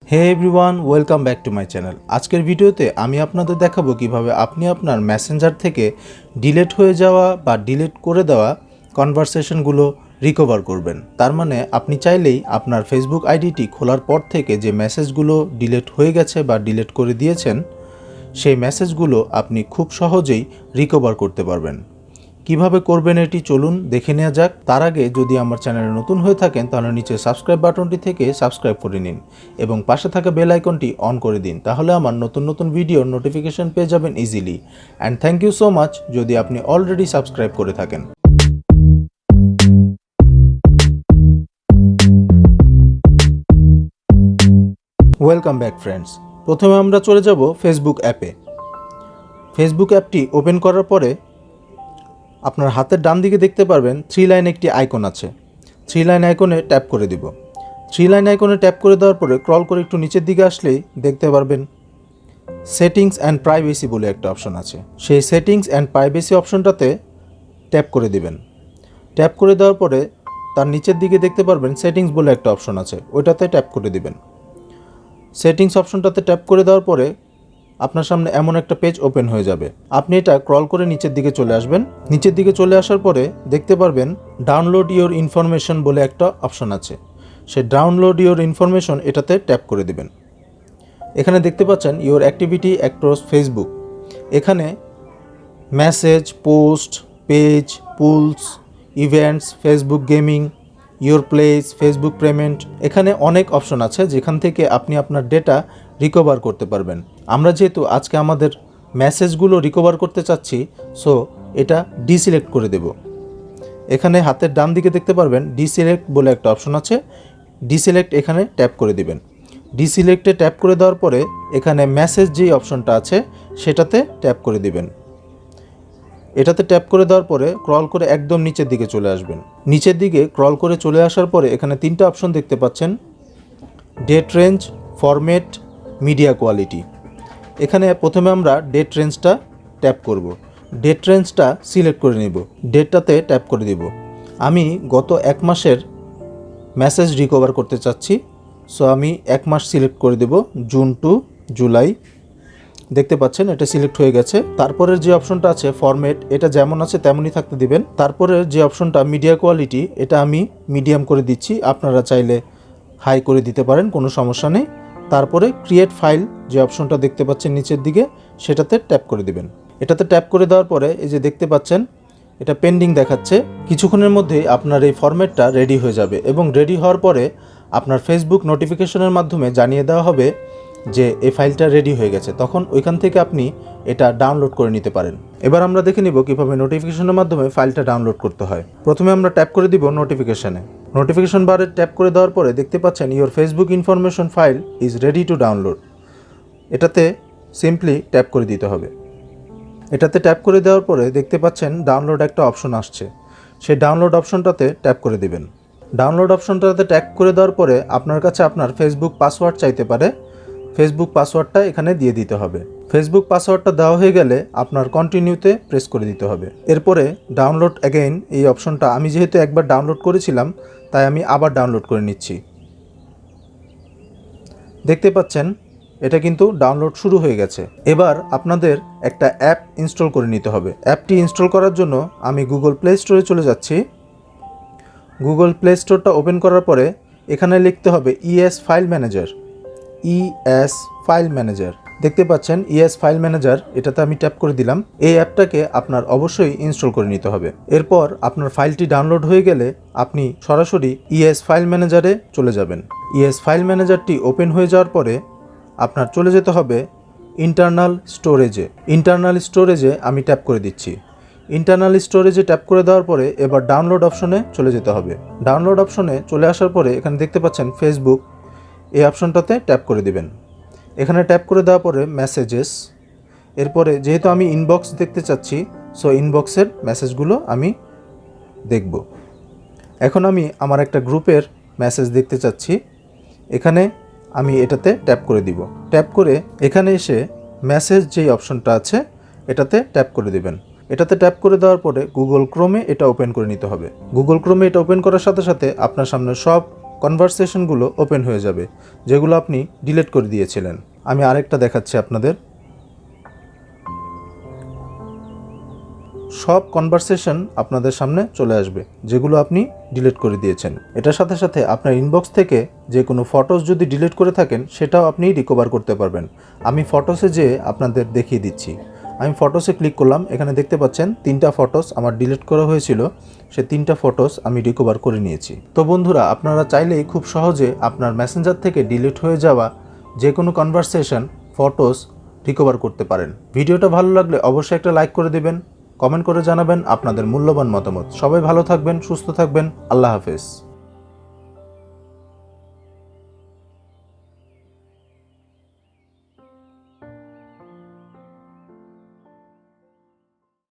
Hey everyone, welcome back to my channel. আজকের ভিডিওতে আমি আপনাদের দেখাবো কিভাবে আপনি আপনার মেসেঞ্জার থেকে ডিলিট হয়ে যাওয়া বা ডিলিট করে দেওয়া কনভারসেশনগুলো রিকভার করবেন। তার মানে আপনি চাইলেই আপনার ফেসবুক আইডিটি খোলার পর থেকে যে মেসেজগুলো ডিলিট হয়ে গেছে বা ডিলিট করে দিয়েছেন সেই মেসেজগুলো আপনি খুব সহজেই রিকভার করতে পারবেন। কিভাবে করবেন এটি চলুন দেখে নেওয়া যাক। তার আগে যদি আমার চ্যানেলে নতুন হয়ে থাকেন তাহলে নিচে সাবস্ক্রাইব বাটনটি থেকে সাবস্ক্রাইব করে নিন এবং পাশে থাকা বেল আইকনটি অন করে দিন, তাহলে আমার নতুন নতুন ভিডিওর নোটিফিকেশন পেয়ে যাবেন easily. And thank you so much যদি আপনি অলরেডি সাবস্ক্রাইব করে থাকেন। Welcome back friends. প্রথমে আমরা চলে যাব ফেসবুক অ্যাপে। ফেসবুক অ্যাপটি ওপেন করার পরে আপনার হাতের ডান দিকে দেখতে পারবেন 3 লাইন একটি আইকন আছে। 3 লাইন আইকনে ট্যাপ করে দিব। 3 লাইন আইকনে ট্যাপ করে দেওয়ার পরে স্ক্রল করে একটু নিচের দিকে আসলেই দেখতে পারবেন সেটিংস অ্যান্ড প্রাইভেসি বলে একটা অপশন আছে। সেই সেটিংস অ্যান্ড প্রাইভেসি অপশনটাতে ট্যাপ করে দিবেন। ট্যাপ করে দেওয়ার পরে তার নিচের দিকে দেখতে পারবেন সেটিংস বলে একটা অপশন আছে, ওইটাতে ট্যাপ করে দিবেন। সেটিংস অপশনটাতে ট্যাপ করে দেওয়ার পরে আপনার সামনে এমন একটা পেজ ওপেন হয়ে যাবে। আপনি এটা স্ক্রল করে নিচের দিকে চলে আসবেন। নিচের দিকে চলে আসার পরে দেখতে পারবেন ডাউনলোড ইওর ইনফরমেশন বলে একটা অপশন আছে। সেই ডাউনলোড ইওর ইনফরমেশন এটাতে ট্যাপ করে দিবেন। এখানে দেখতে পাচ্ছেন ইওর অ্যাক্টিভিটি অ্যাক্রস ফেসবুক। এখানে message, post, page, pools, events, Facebook gaming, your place, Facebook payment, এখানে অনেক অপশন আছে যেখান থেকে আপনি আপনার ডেটা রিকভার করতে পারবেন। আমরা যেহেতু আজকে আমাদের মেসেজগুলো রিকভার করতে চাচ্ছি, সো এটা ডিসিলেক্ট করে দেব। এখানে হাতের ডান দিকে দেখতে পারবেন ডিসিলেক্ট বলে একটা অপশন আছে। ডিসিলেক্ট এখানে ট্যাপ করে দিবেন। ডিসিলেক্টে ট্যাপ করে দেওয়ার পরে এখানে মেসেজ যেই অপশনটা আছে সেটাতে ট্যাপ করে দিবেন। এটাতে ট্যাপ করে দেওয়ার পরে স্ক্রল করে একদম নিচের দিকে চলে আসবেন। নিচের দিকে স্ক্রল করে চলে আসার পরে এখানে 3টা অপশন দেখতে পাচ্ছেন, date range, format, media quality. এখানে প্রথমে আমরা ডেট রেঞ্জটা ট্যাপ করব। ডেট রেঞ্জটা সিলেক্ট করে নিব। ডেটটাতে ট্যাপ করে দিব। আমি গত 1 মাসের মেসেজ রিকভার করতে চাচ্ছি, সো আমি 1 মাস সিলেক্ট করে দেব, জুন টু জুলাই। দেখতে পাচ্ছেন এটা সিলেক্ট হয়ে গেছে। তারপরের যে অপশনটা আছে ফরম্যাট, এটা যেমন আছে তেমনই থাকতে দিবেন। তারপরের যে অপশনটা মিডিয়া কোয়ালিটি, এটা আমি মিডিয়াম করে দিচ্ছি, আপনারা চাইলে হাই করে দিতে পারেন, কোনো সমস্যা নেই। তারপরে ক্রিয়েট ফাইল যে অপশনটা দেখতে পাচ্ছেন নিচের দিকে, সেটাতে ট্যাপ করে দিবেন। এটাতে ট্যাপ করে দেওয়ার পরে এই যে দেখতে পাচ্ছেন এটা পেন্ডিং দেখাচ্ছে। কিছুক্ষণের মধ্যেই আপনার এই ফরম্যাটটা রেডি হয়ে যাবে এবং রেডি হওয়ার পরে আপনার ফেসবুক নোটিফিকেশনের মাধ্যমে জানিয়ে দেওয়া হবে যে এই ফাইলটা রেডি হয়ে গেছে। তখন ওইখান থেকে আপনি এটা ডাউনলোড করে নিতে পারেন। এবার আমরা দেখে নিব কীভাবে নোটিফিকেশনের মাধ্যমে ফাইলটা ডাউনলোড করতে হয়। প্রথমে আমরা ট্যাপ করে দিব নোটিফিকেশনে। নোটিফিকেশন বারে ট্যাপ করে দেওয়ার পরে দেখতে পাচ্ছেন your Facebook information file is ready to download. এটাতে সিম্পলি ট্যাপ করে দিতে হবে। এটাতে ট্যাপ করে দেওয়ার পরে দেখতে পাচ্ছেন ডাউনলোড একটা অপশন আসছে। সেই ডাউনলোড অপশনটাতে ট্যাপ করে দিবেন। ডাউনলোড অপশনটাতে ট্যাপ করে দেওয়ার পরে আপনার কাছে আপনার ফেসবুক পাসওয়ার্ড চাইতে পারে। ফেসবুক পাসওয়ার্ডটা এখানে দিয়ে দিতে হবে। ফেসবুক পাসওয়ার্ডটা দেওয়া হয়ে গেলে আপনার কন্টিনিউতে প্রেস করে দিতে হবে। এরপরে ডাউনলোড অ্যাগেইন এই অপশনটা, আমি যেহেতু একবার ডাউনলোড করেছিলাম তাই আমি আবার ডাউনলোড করে নিচ্ছি। দেখতে পাচ্ছেন এটা কিন্তু ডাউনলোড শুরু হয়ে গেছে। এবার আপনাদের একটা অ্যাপ ইনস্টল করে নিতে হবে। অ্যাপটি ইনস্টল করার জন্য আমি গুগল প্লে স্টোরে চলে যাচ্ছি। গুগল প্লে স্টোরটা ওপেন করার পরে এখানে লিখতে হবে ES file manager. ES file manager দেখতে পাচ্ছেন, ইএস ফাইল ম্যানেজার, এটাতে আমি ট্যাপ করে দিলাম। এই অ্যাপটাকে আপনার অবশ্যই ইনস্টল করে নিতে হবে। এরপর আপনার ফাইলটি ডাউনলোড হয়ে গেলে আপনি সরাসরি ইএস ফাইল ম্যানেজারে চলে যাবেন। ইএস ফাইল ম্যানেজারটি ওপেন হয়ে যাওয়ার পরে আপনার চলে যেতে হবে ইন্টারনাল স্টোরেজে। ইন্টারনাল স্টোরেজে আমি ট্যাপ করে দিচ্ছি। ইন্টারনাল স্টোরেজে ট্যাপ করে দেওয়ার পরে এবার ডাউনলোড অপশনে চলে যেতে হবে। ডাউনলোড অপশনে চলে আসার পরে এখানে দেখতে পাচ্ছেন ফেসবুক, এই অপশনটাতে ট্যাপ করে দিবেন। এখানে ট্যাপ করে দেওয়ার পরে মেসেজেস, এরপরে যেহেতু আমি ইনবক্স দেখতে চাচ্ছি, সো ইনবক্সের মেসেজগুলো আমি দেখব। এখন আমি আমার একটা গ্রুপের মেসেজ দেখতে চাচ্ছি, এখানে আমি এটাতে ট্যাপ করে দিব। ট্যাপ করে এখানে এসে মেসেজ যেই অপশনটা আছে এটাতে ট্যাপ করে দিবেন। এটাতে ট্যাপ করে দেওয়ার পরে গুগল ক্রোমে এটা ওপেন করে নিতে হবে। গুগল ক্রোমে এটা ওপেন করার সাথে সাথে আপনার সামনে সব কনভারসেশনগুলো ওপেন হয়ে যাবে, যেগুলো আপনি ডিলিট করে দিয়েছিলেন। আমি আরেকটা দেখাচ্ছি আপনাদের। সব কনভারসেশন আপনাদের সামনে চলে আসবে, যেগুলো আপনি ডিলিট করে দিয়েছেন। এটার সাথে সাথে আপনার ইনবক্স থেকে যে কোনো ফটোস যদি ডিলিট করে থাকেন, সেটাও আপনি রিকভার করতে পারবেন। আমি ফটোসে যেয়ে আপনাদের দেখিয়ে দিচ্ছি। আমি ফটোসে ক্লিক করলাম, এখানে দেখতে পাচ্ছেন 3টা ফটোস আমার ডিলিট করা হয়েছিল, সে 3টা ফটোস আমি রিকভার করে নিয়েছি। তো বন্ধুরা, আপনারা চাইলেই খুব সহজে আপনার মেসেঞ্জার থেকে ডিলিট হয়ে যাওয়া যে কোনো কনভারসেশন, ফটোস রিকভার করতে পারেন। ভিডিওটা ভালো লাগলে অবশ্যই একটা লাইক করে দেবেন, কমেন্ট করে জানাবেন আপনাদের মূল্যবান মতামত। সবাই ভালো থাকবেন, সুস্থ থাকবেন। আল্লাহ হাফেজ।